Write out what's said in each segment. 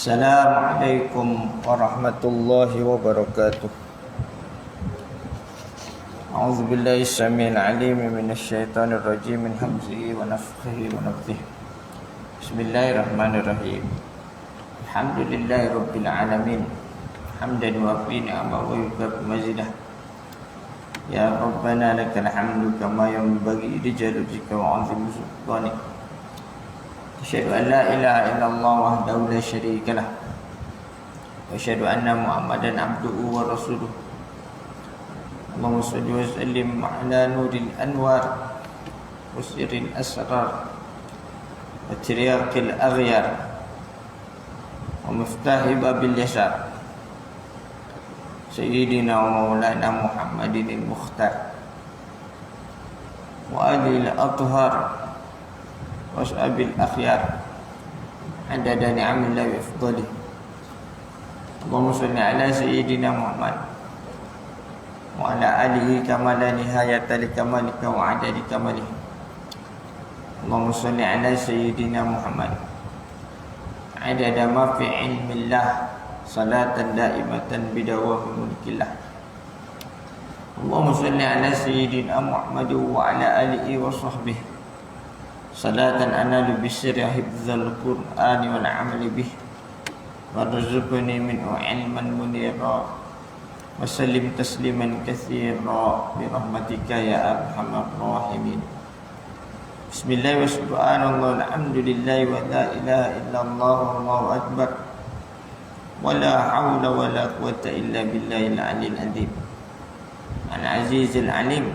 Assalamualaikum warahmatullahi wabarakatuh. A'udzu billahi samil alim minasy syaithanir rajim min hamzihi wa nafthihi wa nafthihi. Bismillahirrahmanirrahim. Alhamdulillahi rabbil alamin. Hamdan wa fi ni'ama wa yukafi mazidah. Ya Rabbana lakal hamdu kama yanbaghi li jalika wa 'azimi sultanik. Asyhadu an la ilaha illallah wahdahu la syarika lah. Wa asyhadu anna Muhammadan abduhu wa rasuluh. Allahumma shalli wa sallim ala nuril anwar wa sirril asrar wa tiryaqil aghyar wa miftahi babil yasar Sayyidina wa maulana Muhammadin al-Mukhtar wa alihi al-athhar washabil akhyar adada ni'amillahi wa afdalih. Allahumma shalli ala sayyidina Muhammad wa ala alihi kama la nihayata li kamalika wa adadi kamalih. Allahumma shalli ala sayyidina Muhammad adada ma fi ilmillah salatan daimatan bidawami mulkillah. Allahumma shalli ala sayyidina Muhammad wa ala alihi wa sahbihi salatan analu bisri hifdzal Qur'ani wal amali bih warzuqni minhu ilman munira wa sallim tasliman katsira bi rahmatika ya arhamar rahimin. Bismillah wa subhanallah alhamdulillah wa la ilaha illallah wallahu akbar wa la haula wa la quwwata illa billahil aliyil azim. Al-azizil alim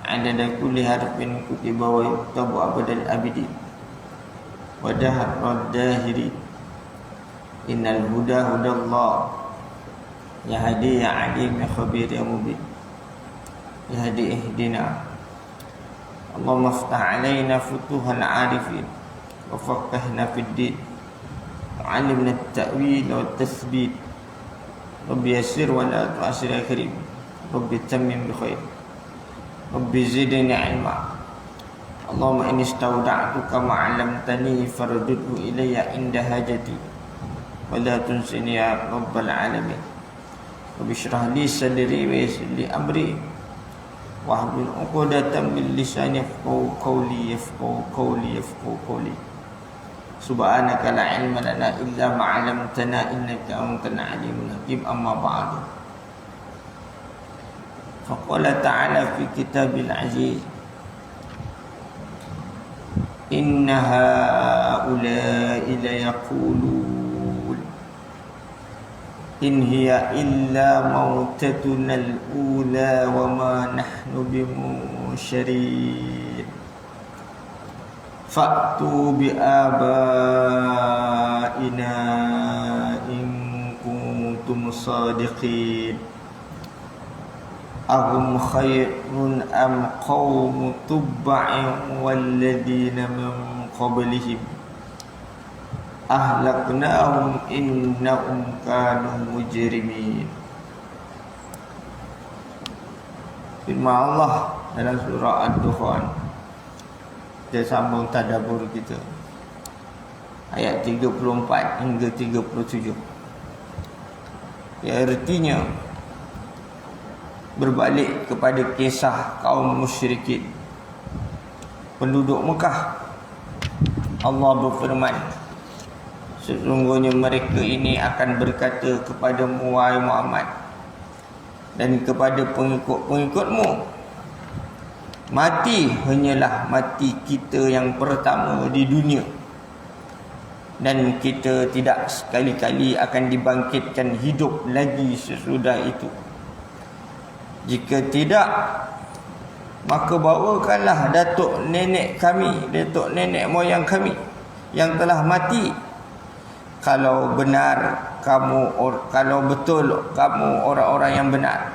adada kulli harfin kutiba wa yuktabu abadal abidin wa dahar dahiri. Innal huda hudallah yahdi ya alim ya khabir ya mubin yahdi ihdina. Allahumma aftah alaina futuhal arifin wa faqqihna fid din wa 'allimna at-ta'wil wa at-tathbit. Rabbi yassir wa la tu'assir ya karim. Rabbi tammim bi khair. Rabbi zidni ilma. Allahumma inni istawda'tuka ma 'allamtani fardudhu ilayya inda hajati wa la tunsini ya rabbal alamin. Rabbi shrah li sadri wa yassir li amri wahlul 'uqdatam min lisani yafqahu qawli. Subhanaka la ilma lana illa ma 'allamtana innaka antal alimul hakim. Amma ba'du. Faqala ta'ala fi kitabil aziz inna ha'ula'i la yaqulun in hiya illa mautatuna al-ula wa ma nahnu bimunsharin fa'tu bi abaina in kuntum sadiqin. Ahum khairun am qawmu tubba'in walladhina min qablihim ahlaknahum innahum kanu mujrimin. Firman Allah dalam surah Ad-Dukhan. Kita sambung tadabbur kita ayat 34 hingga 37. Ya, artinya berbalik kepada kisah kaum musyrikin penduduk Mekah. Allah berfirman, sesungguhnya mereka ini akan berkata kepadamu wahai Muhammad dan kepada pengikut-pengikutmu, mati hanyalah mati kita yang pertama di dunia dan kita tidak sekali-kali akan dibangkitkan hidup lagi sesudah itu. Jika tidak, maka bawakanlah datuk nenek kami, datuk nenek moyang kami yang telah mati. Kalau betul kamu orang-orang yang benar.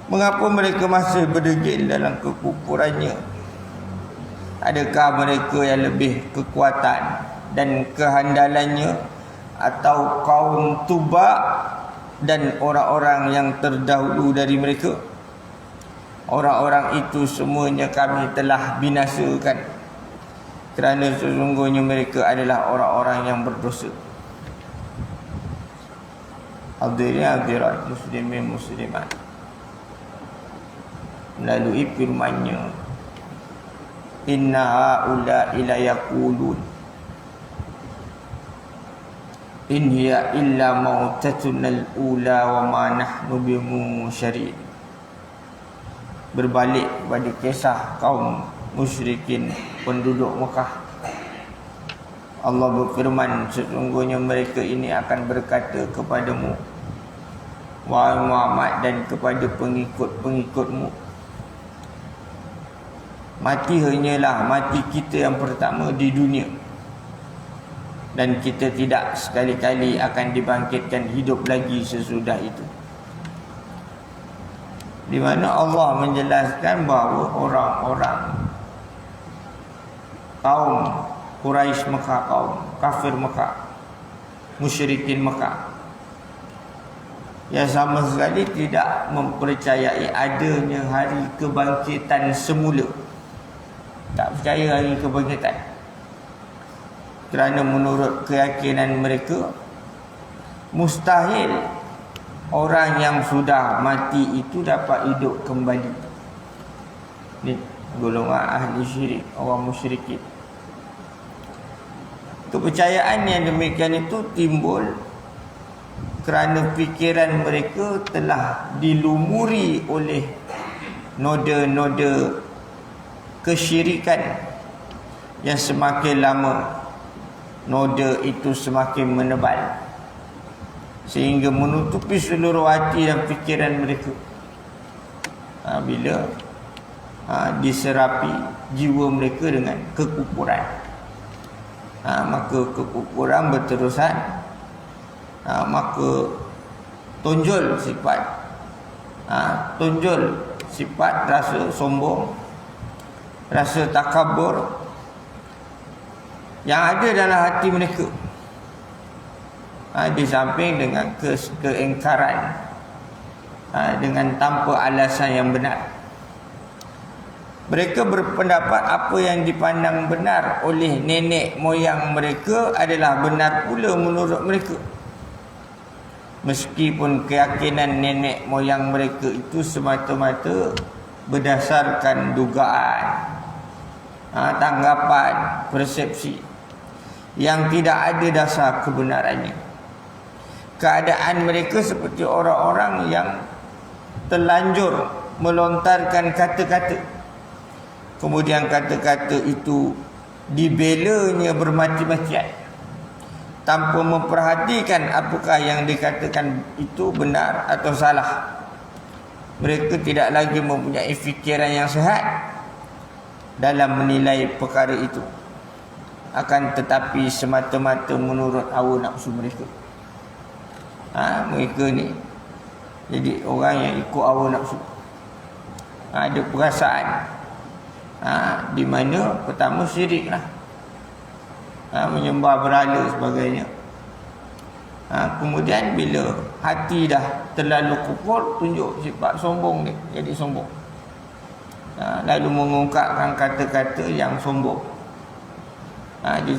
Mengapa mereka masih berdegil dalam kekufurannya? Adakah mereka yang lebih kekuatan dan kehandalannya, atau kaum Tuba dan orang-orang yang terdahulu dari mereka? Orang-orang itu semuanya kami telah binasakan kerana sesungguhnya mereka adalah orang-orang yang berdosa. Hadirin hadirat muslimin muslimat, melalui firman-Nya, inna haula'i la yaqulun in hiya illa mautatuna al-ula wa ma nahnu bimunsyarin. Berbalik pada kisah kaum musyrikin penduduk Mekah, Allah berfirman, sesungguhnya mereka ini akan berkata kepadamu, wahai Muhammad, dan kepada pengikut-pengikutmu, mati hanyalah mati kita yang pertama di dunia, dan kita tidak sekali-kali akan dibangkitkan hidup lagi sesudah itu. Di mana Allah menjelaskan bahawa orang-orang kaum Quraisy Mekah, kaum kafir Mekah, musyrikin Mekah, yang sama sekali tidak mempercayai adanya hari kebangkitan semula. Tak percaya hari kebangkitan, kerana menurut keyakinan mereka, mustahil orang yang sudah mati itu dapat hidup kembali. Ini golongan ahli syirik, orang musyrikin. Kepercayaan yang demikian itu timbul kerana fikiran mereka telah dilumuri oleh noda-noda kesyirikan yang semakin lama noda itu semakin menebal, sehingga menutupi seluruh hati dan fikiran mereka. Bila diserapi jiwa mereka dengan kekufuran, maka kekufuran berterusan, maka tunjul sifat rasa sombong, rasa takabur yang ada dalam hati mereka. Di samping dengan keingkaran dengan tanpa alasan yang benar. Mereka berpendapat apa yang dipandang benar oleh nenek moyang mereka adalah benar pula menurut mereka, meskipun keyakinan nenek moyang mereka itu semata-mata berdasarkan dugaan, tanggapan, persepsi yang tidak ada dasar kebenarannya. Keadaan mereka seperti orang-orang yang terlanjur melontarkan kata-kata, kemudian kata-kata itu dibelanya bermati-matian tanpa memperhatikan apakah yang dikatakan itu benar atau salah. Mereka tidak lagi mempunyai fikiran yang sihat dalam menilai perkara itu, akan tetapi semata-mata menurut hawa nafsu mereka. Mereka ni jadi orang yang ikut hawa nafsu. Ada perasaan di mana pertama syirik lah, menyembah berhala sebagainya. Kemudian bila hati dah terlalu kufur, tunjuk sifat sombong ni, jadi sombong. Lalu mengungkapkan kata-kata yang sombong.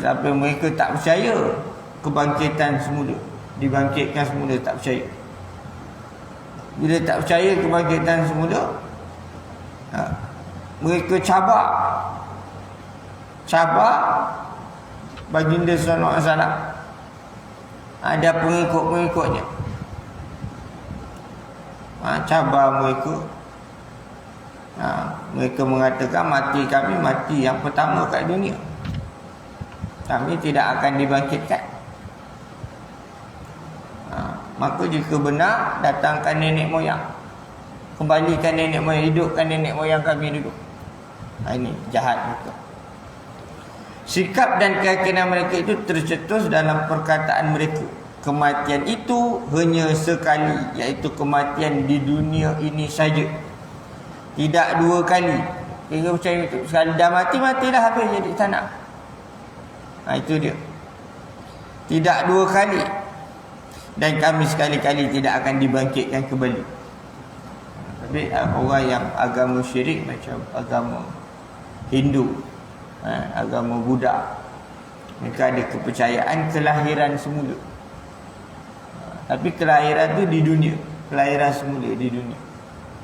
Sampai mereka tak percaya kebangkitan semula, dibangkitkan semula, tak percaya. Bila tak percaya kebangkitan semula, mereka cabar baginda sallallahu alaihi wasallam, ada pengikut-pengikutnya, cabar mereka. Mereka mengatakan mati kami mati yang pertama kat dunia, kami tidak akan dibangkitkan. Maka jika benar, datangkan nenek moyang, kembalikan nenek moyang, hidupkan nenek moyang kami duduk. Ini jahat mereka. Sikap dan keyakinan mereka itu tercetus dalam perkataan mereka, kematian itu hanya sekali, iaitu kematian di dunia ini saja, tidak dua kali. Mereka percaya itu, sekali dah mati, matilah habis, jadi tak nak. Itu dia, tidak dua kali, dan kami sekali-kali tidak akan dibangkitkan kembali. Tapi orang yang agama syirik macam agama Hindu, agama Buddha. Mereka ada kepercayaan kelahiran semula. Tapi kelahiran tu di dunia, kelahiran semula di dunia.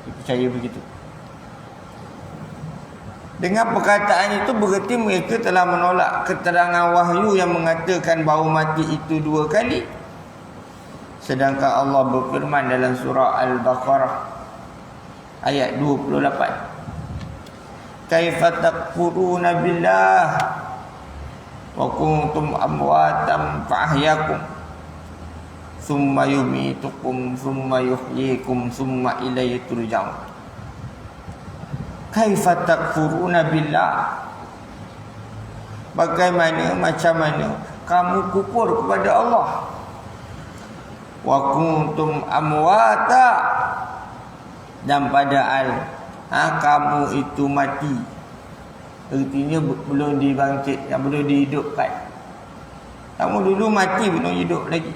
Dia percaya begitu. Dengan perkataan itu bererti mereka telah menolak keterangan wahyu yang mengatakan bahawa mati itu 2 kali. Sedangkan Allah berfirman dalam surah Al-Baqarah ayat 28. Kaifa takfuruna billah wa kuntum amwatan fa ahyakum summa yumitukum summa yuhyikum summa ilayhi turja'un. Kaifa takfuruna billah, bagaimana, macam mana kamu kufur kepada Allah. Wa kuntum amwata, dan padahal kamu itu mati. Artinya belum dibangkit, belum dihidupkan. Kamu dulu mati, belum hidup lagi.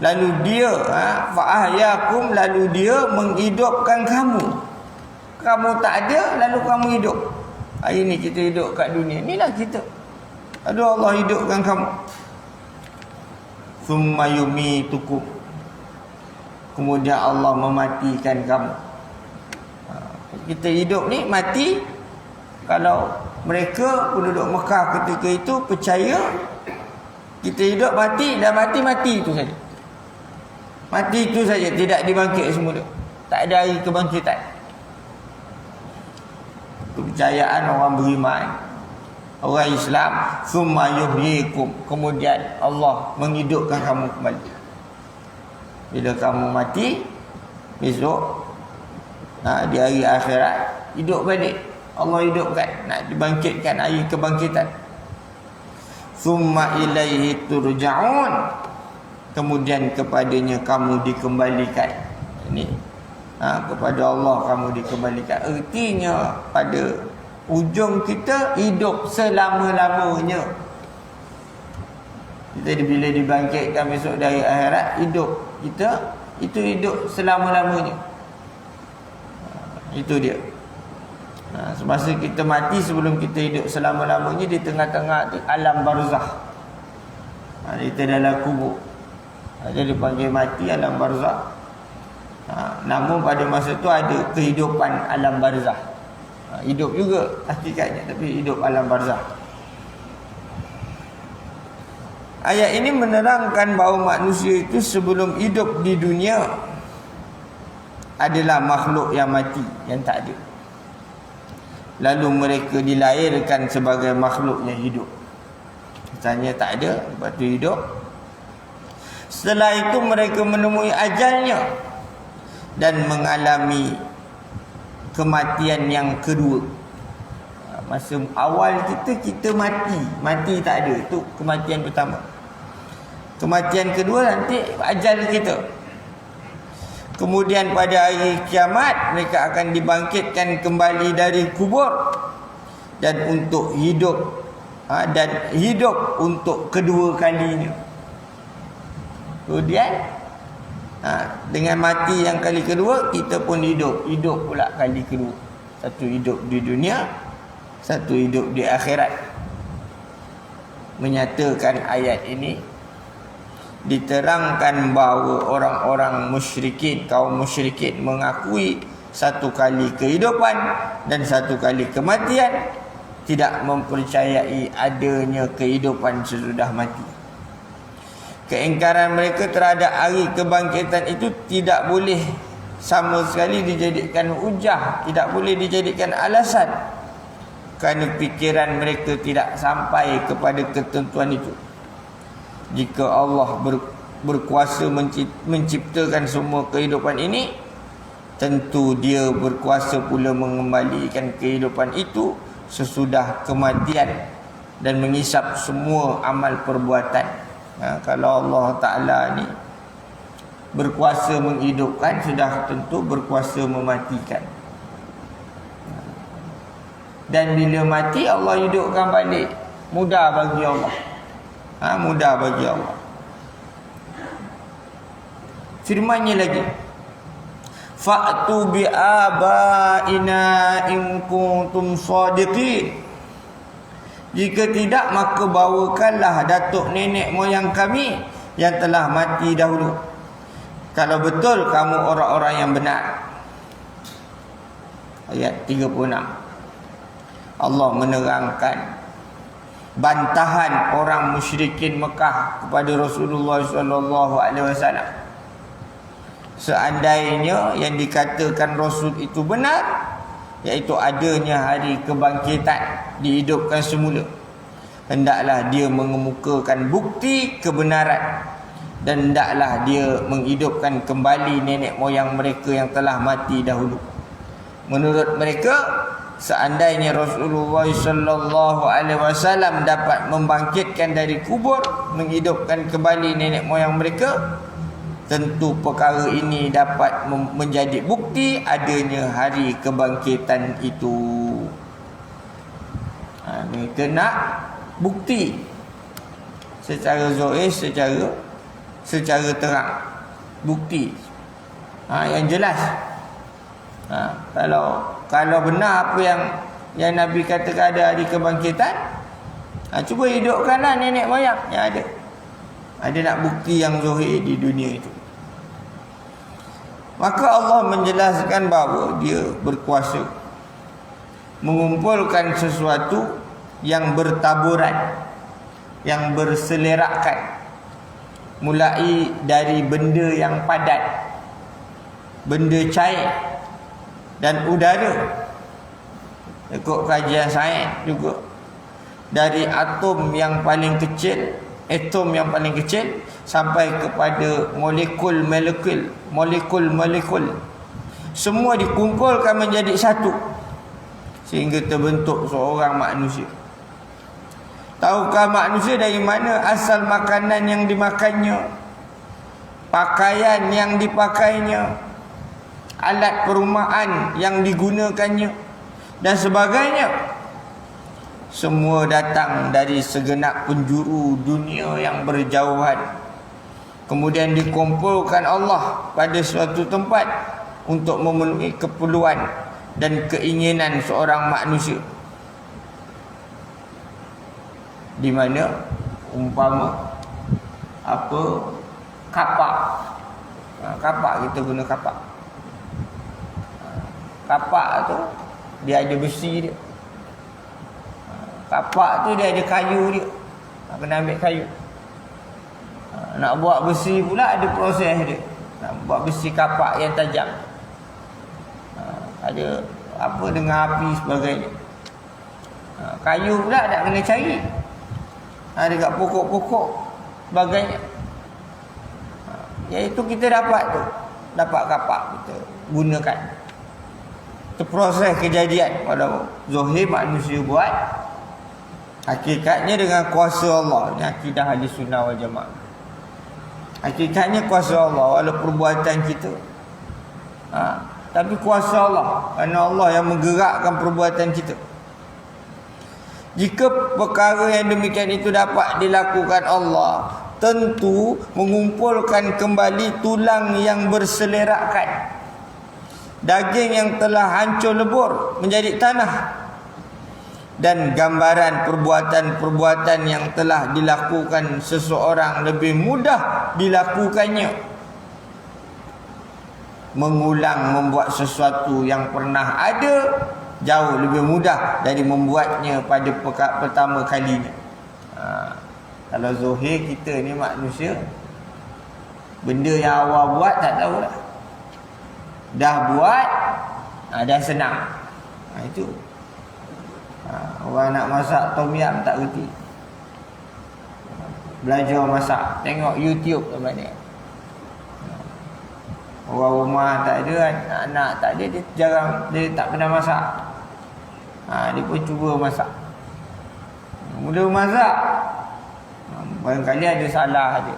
Lalu dia fa'ahyakum, lalu dia menghidupkan kamu. Kamu tak ada, lalu kamu hidup. Hari ni kita hidup kat dunia, inilah kita. Lalu Allah hidupkan kamu. Summa yumitukum, kemudian Allah mematikan kamu. Kita hidup ni mati. Kalau mereka penduduk Mekah ketika itu percaya kita hidup mati, dan mati itu saja. Mati itu saja, tidak dibangkit semula. Tak ada hari kebangkitan. Kepercayaan orang beriman, orang Islam. Summa yuhyikum, kemudian Allah menghidupkan kamu kembali. Bila kamu mati, besok di hari akhirat hidup balik. Allah hidupkan, nak dibangkitkan, hari kebangkitan. Summa ilaihi turja'un, kemudian kepadanya kamu dikembalikan. Ini kepada Allah kamu dikembalikan. Artinya pada ujung kita hidup selama-lamanya. Kita bila dibangkitkan besok dari akhirat, hidup kita itu hidup selama-lamanya. Itu dia. Semasa kita mati, sebelum kita hidup selama-lamanya, di tengah-tengah tu alam barzakh. Kita dalam kubur. Jadi dipanggil mati, alam barzakh. Namun pada masa tu ada kehidupan alam barzakh. Hidup juga hakikatnya, tapi hidup alam barzakh. Ayat ini menerangkan bahawa manusia itu sebelum hidup di dunia adalah makhluk yang mati, yang tak ada. Lalu mereka dilahirkan sebagai makhluk yang hidup. Misalnya tak ada, lepas tu hidup. Setelah itu mereka menemui ajalnya dan mengalami kematian yang kedua. Masa awal kita mati. Mati tak ada, itu kematian pertama. Kematian kedua nanti ajal kita. Kemudian pada hari kiamat mereka akan dibangkitkan kembali dari kubur dan untuk hidup, dan hidup untuk kedua kalinya. Kemudian dengan mati yang kali kedua, kita pun hidup pula kali kedua. Satu hidup di dunia, satu hidup di akhirat. Menyatakan ayat ini diterangkan bahawa orang-orang musyrikin, kaum musyrikin mengakui satu kali kehidupan dan satu kali kematian, tidak mempercayai adanya kehidupan sesudah mati. Keingkaran mereka terhadap hari kebangkitan itu tidak boleh sama sekali dijadikan hujah, tidak boleh dijadikan alasan, kerana fikiran mereka tidak sampai kepada ketentuan itu. Jika Allah berkuasa menciptakan semua kehidupan ini, tentu Dia berkuasa pula mengembalikan kehidupan itu sesudah kematian dan mengisap semua amal perbuatan. Kalau Allah Ta'ala ni berkuasa menghidupkan, sudah tentu berkuasa mematikan. Dan bila mati, Allah hidupkan balik. Mudah bagi Allah. Mudah bagi Allah. Firman-Nya lagi, fa'tu bi abaina in kuntum shadiqin. Jika tidak, maka bawakanlah datuk nenek moyang kami yang telah mati dahulu, kalau betul kamu orang-orang yang benar. Ayat 36. Allah menerangkan bantahan orang musyrikin Mekah kepada Rasulullah sallallahu alaihi wasallam. Seandainya yang dikatakan Rasul itu benar, iaitu adanya hari kebangkitan, dihidupkan semula, hendaklah dia mengemukakan bukti kebenaran, dan hendaklah dia menghidupkan kembali nenek moyang mereka yang telah mati dahulu. Menurut mereka, seandainya Rasulullah sallallahu alaihi wasallam dapat membangkitkan dari kubur, menghidupkan kembali nenek moyang mereka, tentu perkara ini dapat menjadi bukti adanya hari kebangkitan itu. Mereka nak bukti secara zahir, secara terang, bukti yang jelas. Kalau benar apa yang Nabi katakan ada hari kebangkitan, cuba hidupkanlah nenek moyang yang ada. Ada nak bukti yang zahir di dunia itu. Maka Allah menjelaskan bahawa dia berkuasa mengumpulkan sesuatu yang bertaburan, yang berselerakan, mulai dari benda yang padat, benda cair dan udara. Ikut kajian sains juga, dari atom yang paling kecil, sampai kepada molekul, semua dikumpulkan menjadi satu sehingga terbentuk seorang manusia. Tahukah manusia dari mana asal makanan yang dimakannya, pakaian yang dipakainya, alat perumahan yang digunakannya dan sebagainya? Semua datang dari segenap penjuru dunia yang berjauhan, kemudian dikumpulkan Allah pada suatu tempat untuk memenuhi keperluan dan keinginan seorang manusia. Di mana umpama kapak, kita guna kapak. Kapak tu dia ada besi dia. Kapak tu dia ada kayu dia. Kena ambil kayu. Nak buat besi pula ada proses dia. Nak buat besi kapak yang tajam, ada apa dengan api sebagainya. Kayu pula nak kena cari, dekat pokok-pokok sebagainya. Iaitu kita dapat kapak, kita gunakan. Itu proses kejadian. Pada zahir manusia buat, hakikatnya dengan kuasa Allah. Ini akidah ahli sunnah wal jamaah. Hakikatnya kuasa Allah, walau perbuatan kita, tapi kuasa Allah, kerana Allah yang menggerakkan perbuatan kita. Jika perkara yang demikian itu dapat dilakukan Allah, tentu mengumpulkan kembali tulang yang berselerakkan, daging yang telah hancur lebur menjadi tanah, dan gambaran perbuatan-perbuatan yang telah dilakukan seseorang lebih mudah dilakukannya. Mengulang membuat sesuatu yang pernah ada jauh lebih mudah dari membuatnya pada pertama kalinya. Kalau zahir kita ni manusia, benda yang awal buat tak tahu lah. Dah buat, dah senang. Itu orang nak masak tom yam tak reti, belajar masak, tengok YouTube apa ni. Orang rumah tak ada, anak tak ada, dia tak pernah masak. Dia pun cuba masak. Mula masak, barangkali ada salah dia,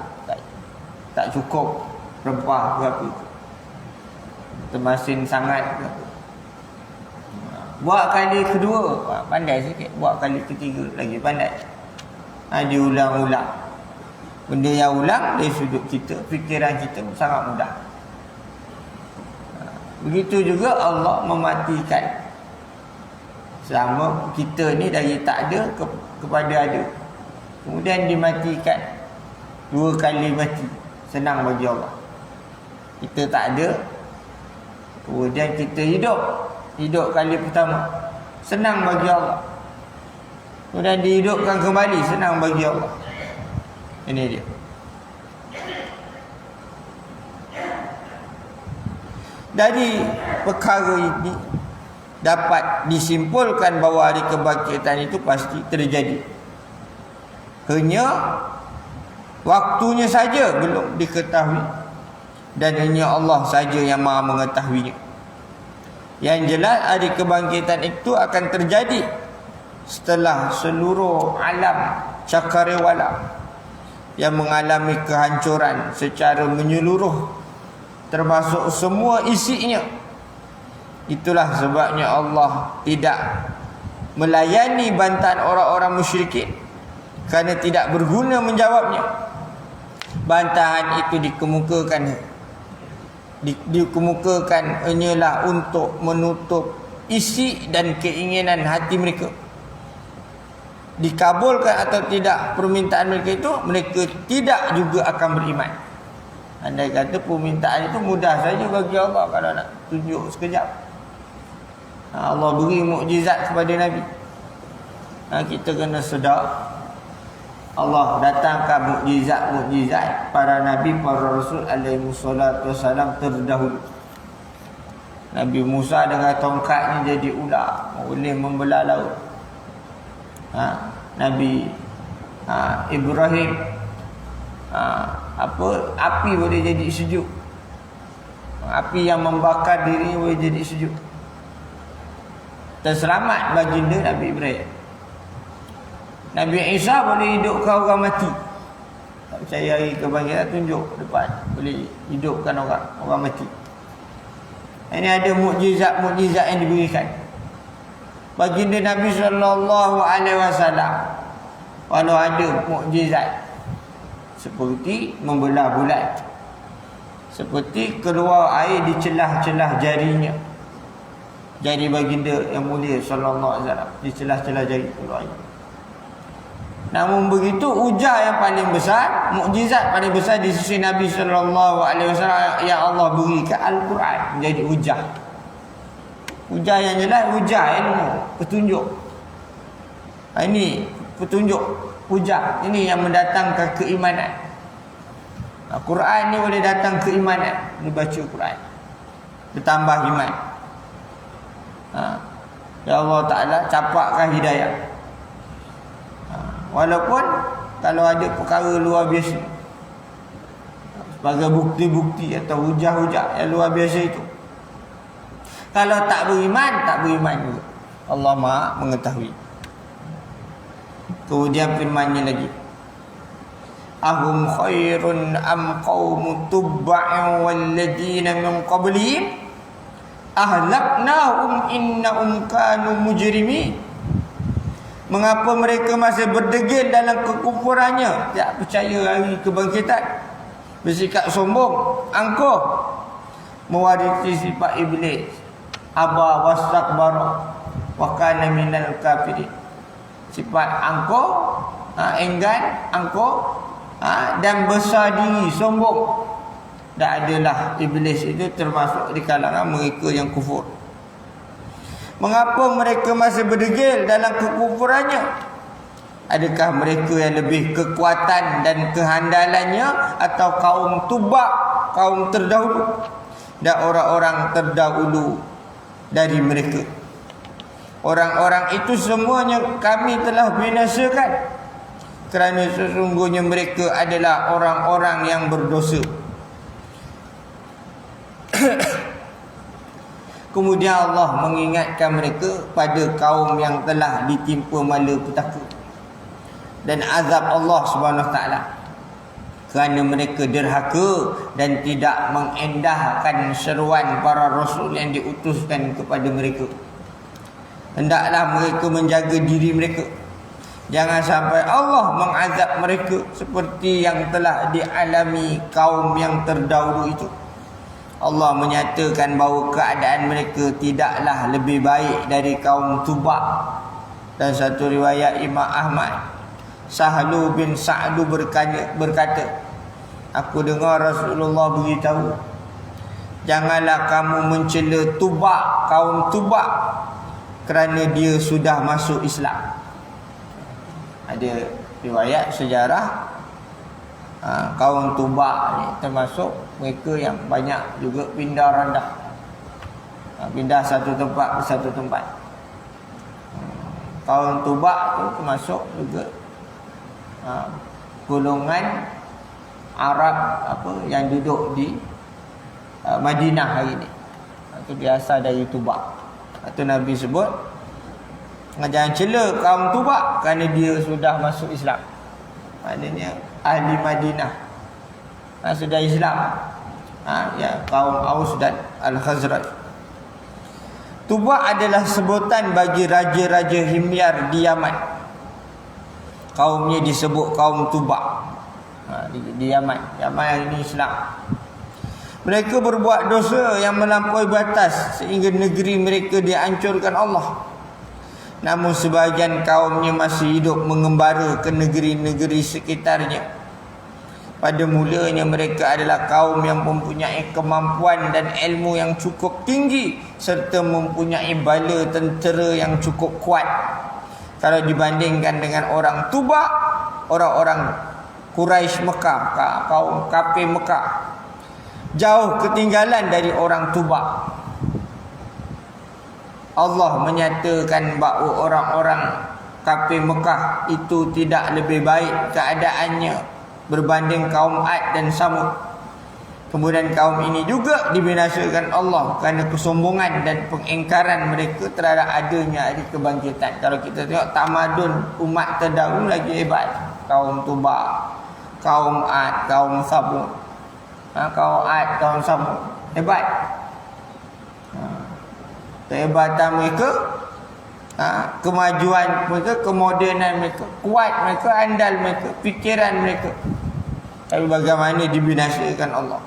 tak cukup rempah berapa, termasin sangat berapa. Buat kali kedua, pandai sikit. Buat kali ketiga lagi pandai. Dia ulang-ulang. Benda yang ulang dari sudut kita, fikiran kita sangat mudah. Begitu juga Allah mematikan. Selama kita ni dari tak ada kepada ada, kemudian dimatikan. 2 kali mati, senang bagi Allah. Kita tak ada, kemudian kita hidup kali pertama, senang bagi Allah. Kemudian dihidupkan kembali, senang bagi Allah. Ini dia. Dari perkara ini dapat disimpulkan bahawa hari kebangkitan itu pasti terjadi. Hanya waktunya saja belum diketahui, dan hanya Allah saja yang Maha mengetahuinya. Yang jelas hari kebangkitan itu akan terjadi setelah seluruh alam cakrawala yang mengalami kehancuran secara menyeluruh, termasuk semua isinya. Itulah sebabnya Allah tidak melayani bantahan orang-orang musyrikin, kerana tidak berguna menjawabnya. Bantahan itu dikemukakan hanyalah untuk menutup isi dan keinginan hati mereka. Dikabulkan atau tidak permintaan mereka itu, mereka tidak juga akan beriman. Andai kata permintaan itu mudah saja bagi Allah kalau nak tunjuk sekejap. Allah beri mukjizat kepada Nabi. Kita kena sedar, Allah datangkan mukjizat para Nabi, para Rasul alaihi wassalatu wassalam terdahulu. Nabi Musa dengan tongkatnya jadi ular, boleh membelah laut. Nabi Ibrahim, api boleh jadi sejuk. Api yang membakar diri boleh jadi sejuk. Terselamat baginda Nabi Ibrahim. Nabi Isa boleh hidupkan orang mati. Tak percaya hari kebangkitan, tunjuk depan boleh hidupkan orang mati. Ini ada mukjizat yang diberikan. Baginda Nabi SAW, walau ada mukjizat seperti membelah bulan, seperti keluar air di celah-celah jarinya, jari baginda yang mulia sallallahu alaihi wasallam, di celah-celah jari keluar air. Namun begitu, hujah yang paling besar, mukjizat paling besar di sisi Nabi sallallahu alaihi wasallam yang Allah berikan, Al-Quran menjadi hujah. Hujah yang jelas, hujah ilmu, petunjuk. Ini petunjuk, hujah. Ini yang mendatangkan keimanan. Quran ni boleh datang keimanan. Dibaca Quran, bertambah iman. Ya Allah Ta'ala capakkan hidayah. Walaupun kalau ada perkara luar biasa, sebagai bukti-bukti atau hujah-hujah yang luar biasa itu, kalau tak beriman juga. Allah Maha mengetahui. Kemudian firman-Nya lagi, ahum khairun am qaumu tubba'in walladzina min qablihim ahlaknahum innahum kanu mujrimin. Mengapa mereka masih berdegil dalam kekufurannya, tak percaya hari kebangkitan, bersikap sombong, angkuh, mewarisi sifat iblis, aba wastakbara wa kana minal kafirin. Sifat angkuh, enggan, angkuh, dan besar diri, sombong. Dan adalah iblis itu termasuk di kalangan mereka yang kufur. Mengapa mereka masih berdegil dalam kekufurannya? Adakah mereka yang lebih kekuatan dan kehandalannya, atau kaum Tubak, kaum terdahulu, dan orang-orang terdahulu dari mereka? Orang-orang itu semuanya kami telah binasakan, kerana sesungguhnya mereka adalah orang-orang yang berdosa. Kemudian Allah mengingatkan mereka pada kaum yang telah ditimpa malapetaka dan azab Allah Subhanahu Taala, kerana mereka derhaka dan tidak mengendahkan seruan para rasul yang diutuskan kepada mereka. Hendaklah mereka menjaga diri mereka, jangan sampai Allah mengazab mereka seperti yang telah dialami kaum yang terdahulu itu. Allah menyatakan bahawa keadaan mereka tidaklah lebih baik dari kaum Tubak. Dan satu riwayat Imam Ahmad, Sahlu bin Sa'du berkata, aku dengar Rasulullah beritahu, janganlah kamu mencela Tubak, kaum Tubak, kerana dia sudah masuk Islam. Ada riwayat sejarah kaum Tubak ni termasuk mereka yang banyak juga pindah randah, pindah satu tempat ke satu tempat. Kaum Tubak tu termasuk juga golongan Arab yang duduk di Madinah hari ni. Itu biasa dari Tubak. Itu Nabi sebut, jangan cela kaum Tubak kerana dia sudah masuk Islam. Maknanya ahli Madinah sudah Islam. Ya, kaum Aus dan Al-Khazraj. Tubak adalah sebutan bagi raja-raja Himyar di Yaman. Kaumnya disebut kaum Tubak di Yaman. Yaman hari ini Islam. Mereka berbuat dosa yang melampaui batas sehingga negeri mereka dihancurkan Allah. Namun sebahagian kaumnya masih hidup mengembara ke negeri-negeri sekitarnya. Pada mulanya mereka adalah kaum yang mempunyai kemampuan dan ilmu yang cukup tinggi serta mempunyai bala tentera yang cukup kuat. Kalau dibandingkan dengan orang Tubak, orang-orang Quraisy Mekah, kaum kafir Mekah, jauh ketinggalan dari orang Tubak. Allah menyatakan bahawa orang-orang kafir Mekah itu tidak lebih baik keadaannya berbanding kaum Ad dan Samud. Kemudian kaum ini juga dibinasakan Allah kerana kesombongan dan pengingkaran mereka terhadap adanya hari kebangkitan. Kalau kita tengok tamadun umat terdahulu lagi hebat. Kaum Tubak, kaum Ad, kaum Samud. Kaum Ad, kaum Samud hebat. Kehebatan mereka, kemajuan mereka, kemodenan mereka, kuat mereka, andal mereka, fikiran mereka. Tapi bagaimana dibinasakan Allah.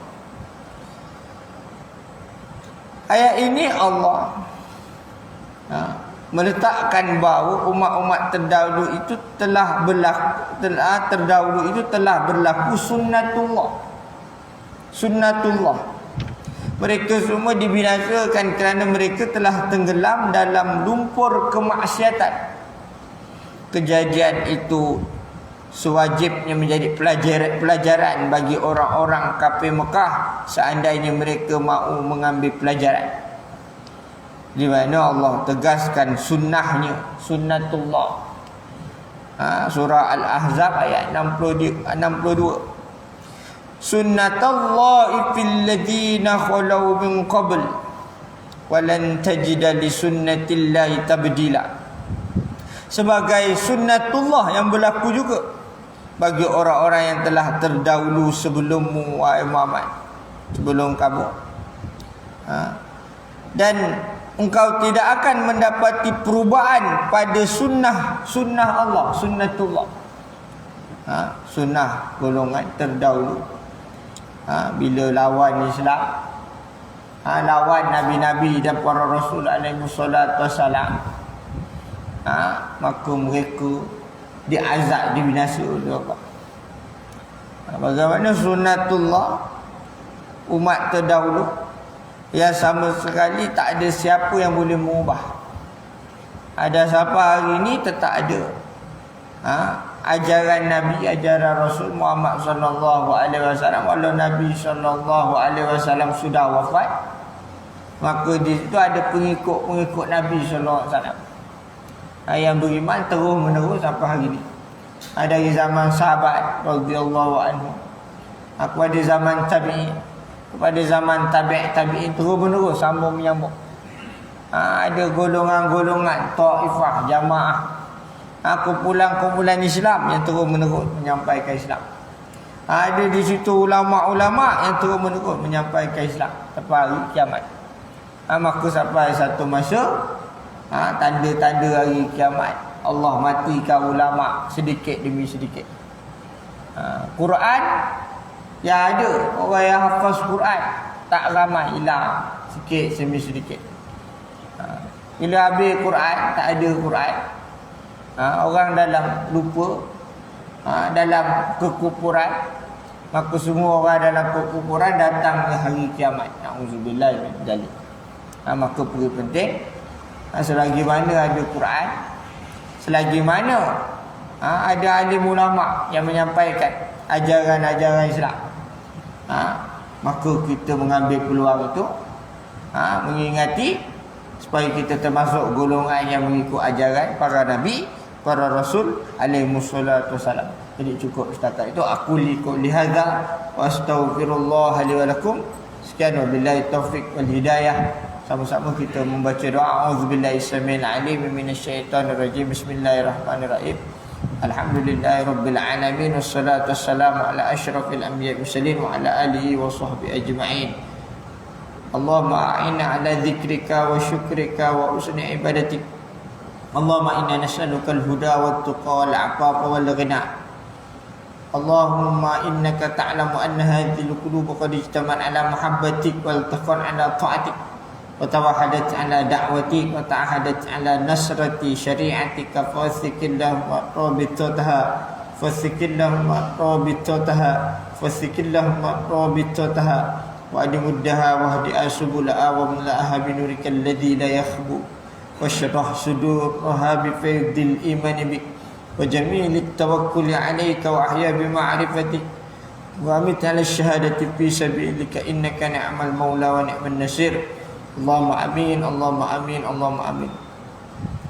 Ayat ini Allah meletakkan bahawa umat-umat terdahulu itu telah berlaku sunnatullah. Mereka semua dibinasakan kerana mereka telah tenggelam dalam lumpur kemaksiatan. Kejadian itu sewajibnya menjadi pelajaran bagi orang-orang kafir Mekah seandainya mereka mahu mengambil pelajaran. Di mana Allah tegaskan sunnahnya, sunnatullah. Surah Al-Ahzab ayat 62. Sunnatullahi fil ladina khalau min qabl walan tajida li sunnatillahi tabdila. Sebagai sunnatullah yang berlaku juga bagi orang-orang yang telah terdahulu sebelummu wahai Muhammad, sebelum kamu. Dan engkau tidak akan mendapati perubahan pada sunnah Allah, sunnatullah. Sunnah golongan terdahulu. Bila lawan Islam, lawan Nabi-Nabi dan para Rasul alaihi salatu wassalam, maka mereka diazab, dibinasa oleh Allah. Bagaimana sunnatullah umat terdahulu yang sama sekali tak ada siapa yang boleh mengubah. Ada siapa hari ini tetap ada ajaran Nabi, ajaran Rasul Muhammad sallallahu alaihi wasallam. Walau Nabi sallallahu alaihi wasallam sudah wafat, maka di situ ada pengikut-pengikut Nabi sallallahu alaihi wasallam yang beriman terus menerus sampai hari ini. Dari zaman sahabat radhiyallahu anhu, pada zaman tabi'in, kepada zaman tabi'in terus menerus sambung menyambung. Ada golongan-golongan taifah, jamaah, kumpulan-kumpulan Islam yang terus menerus menyampaikan Islam. Ada di situ ulama-ulama yang terus menerus menyampaikan Islam sampai hari kiamat. Maka sampai satu masa, tanda-tanda hari kiamat, Allah matikan ulama sedikit demi sedikit. Quran yang ada, orang yang hafaz Quran tak ramai, hilang sikit demi sedikit. Bila habis Quran, tak ada Quran. Orang dalam lupa, dalam kekufuran, maka semua orang dalam kekufuran datang ke hari kiamat. Na'udzubillah min dzalik. Maka perlu penting, selagi mana ada Quran, selagi mana ada alim ulama yang menyampaikan ajaran-ajaran Islam, maka kita mengambil peluang itu, mengingati supaya kita termasuk golongan yang mengikut ajaran para nabi, para rasul alaihissalatu wassalam. Jadi cukup setakat itu. Aku li hadza wa astaghfirullah li wa lakum. Sekian, wabillahi taufik wal hidayah. Sama-sama kita membaca doa. Auzubillahi samil alim minasyaitonir rajim. Bismillahirrahmanirrahim. Alhamdulillahirabbil alamin, wassalatu wassalamu ala asyrafil anbiya'i mursalin wa ala alihi wa sahbihi ajma'in. Allahumma a'inna ala dzikrika wa syukrika wa husni ibadatik. Allahumma inna nas'aluka al-huda wat tuqa wal 'afafa wal ghina. Allahumma innaka ta'lamu anna hadhihi al-qulub qad ijtama'at ala muhabbatik wal taqan ala ta'atik wa tawahadat ala da'watik wa ta'ahadat ala nasrati syari'atika fasikillahumma rabitataha fasikillahumma rabitataha fasikillahumma rabitataha wa adimuddaha wa hadi asbula'a wa mula'aha binurikal ladzi la yakhbu washrah sudurha bi faydil iman bik wa jamilit tawakkuli 'alaika wa ahya bi ma'rifatik wa amit 'ala syahadati fi sabilika innaka ni'mal maula wa ni'man nasir. Allahumma amin, Allahumma amin, Allahumma amin.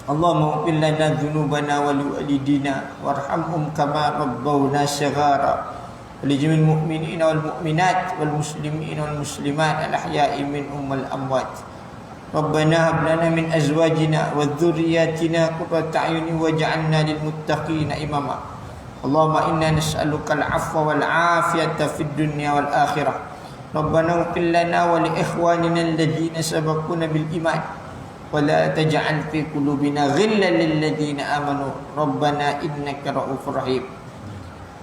Allahumma ighfir lana dhunubana wa liwalidina warhamhum kama rabbawna shighara. ولجميع المؤمنين والمؤمنات والمسلمين والمسلمات الأحياء منهم والأموات. ربنا هب لنا من أزواجنا وذرياتنا قرة أعين واجعلنا للمتقين إماما. اللهم إنا نسألك العفو والعافية في الدنيا والآخرة. ربنا اغفر لنا ولإخواننا الذين سبقونا بالإيمان ولا تجعل في قلوبنا غلا للذين آمنوا ربنا إنك رؤوف رحيم.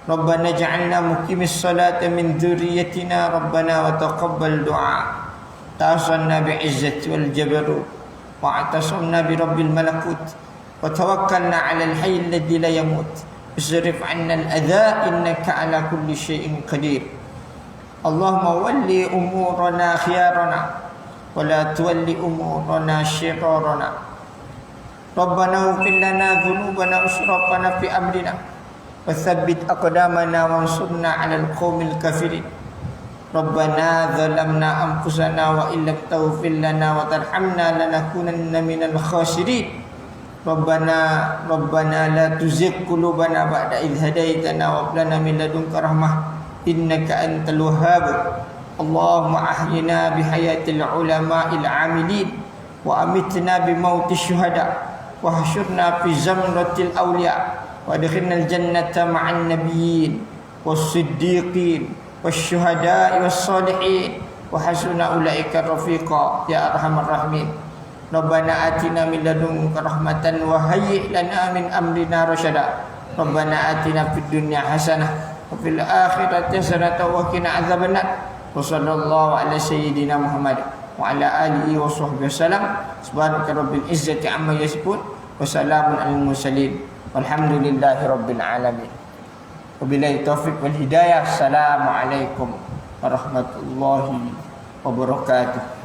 ربنا اجعلنا مقيم الصلاة من ذريتنا ربنا وتقبل دعاء. تعصنا بعزة والجبروت واعتصمنا برب الملكوت وتوكلنا على الحي الذي لا يموت. اصرف عنا الأذى إنك على كل شيء قدير. اللهم ولي أمورنا خيارنا ولا تولي أمورنا شرارنا. ربنا اغفر لنا ذنوبنا وإسرافنا في أمرنا وثبت أقدامنا وانصرنا على القوم الكافرين. ربنا ظلمنا أنفسنا وإن لم تغفر لنا وترحمنا لنكونن من الخاسرين. ربنا لا تزغ قلوبنا بعد إذ هديتنا وهب لنا من لدنك رحمة إنك أنت الوهاب. اللهم أحينا بحياة العلماء العاملين وأمتنا بموت الشهداء واحشرنا في زمرة الأولياء وادخلنا الجنة مع النبيين والصديقين والشهداء والصالحين وحسن أولئك رفيقا يا أرحم الراحمين. ربنا آتنا من لدنك رحمة وهيئ لنا من أمرنا رشدا. ربنا آتنا في الدنيا حسنة وفي الآخرة حسنة وقنا عذاب النار. وصلى الله على سيدنا محمد وعلى آله وصحبه وسلم. سبحانك رب العزة عما يصفون وسلام على المرسلين walhamdulillahi rabbil alamin. Wabillahi taufiq wal hidayah. Assalamualaikum warahmatullahi wabarakatuh.